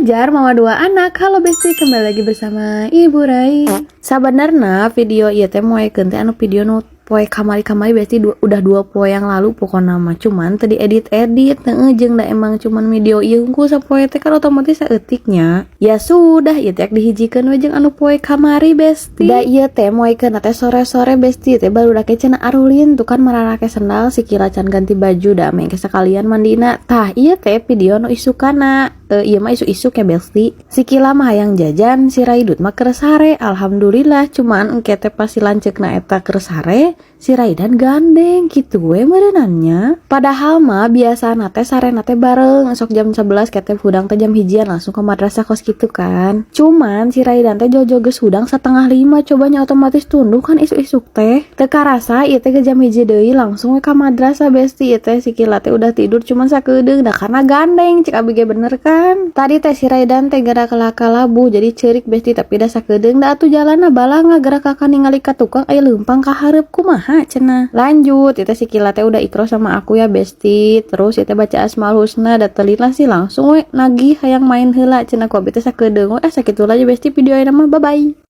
Ngejar mama dua anak. Halo Besti, kembali lagi bersama Ibu Rai. Sabenerna video ieu teh moekeun teh anu video nu poe kamari-kamari Besti udah 2 poe yang lalu pokona mah, cuman tadi edit-edit jeung da emang cuman video ieu hungkul sapoe teh kan otomatis saeutiknya. Ya sudah ieu teh dihijikeun we jeung anu poe kamari Besti. Da ieu teh moekeun teh sore-sore Besti teh baru dake cenah arulin tuh kan mararake sendal sikila can ganti baju da mengke sakalian mandina. Tah ieu teh video nu isukana. Iya mah isu-isu ya Besti. Sikila mah hayang jajan, si Raidut mah keur sare. Alhamdulillah, cuman engke teh pas si lanceukna eta keur sare, si Raidan gandeng gitu we meureunannya. Padahal mah biasana teh sarena teh bareng, esok jam 11 kete hudang teh jam 1 langsung ke madrasah kos gitu kan. Cuman si Raidan teh jojo geus hudang 4:30, cobanya otomatis tunduk kan isu-isuk teh. Teu karasa ieu teh ke jam 1 deui langsung we ka madrasah Besti. Ieu teh sikila teh udah tidur cuman sakedeung da karena gandeng, cek abi ge bener kan. Tadi teh si Raidan teh gerak kalabu jadi ceurik Besti tapi da sakedeung da atuh jalanna balanga gerak ka ningali ka tukang aya leumpang ka hareup kumaha cenah. Lanjut ieu teh sikila teh udah ikros sama aku ya Besti. Terus ieu teh baca Asmaul Husna da telila sih langsung we nagih hayang main heula cenah ku abi teh sakedeung we sakitu aja Besti video ieu mah bye bye.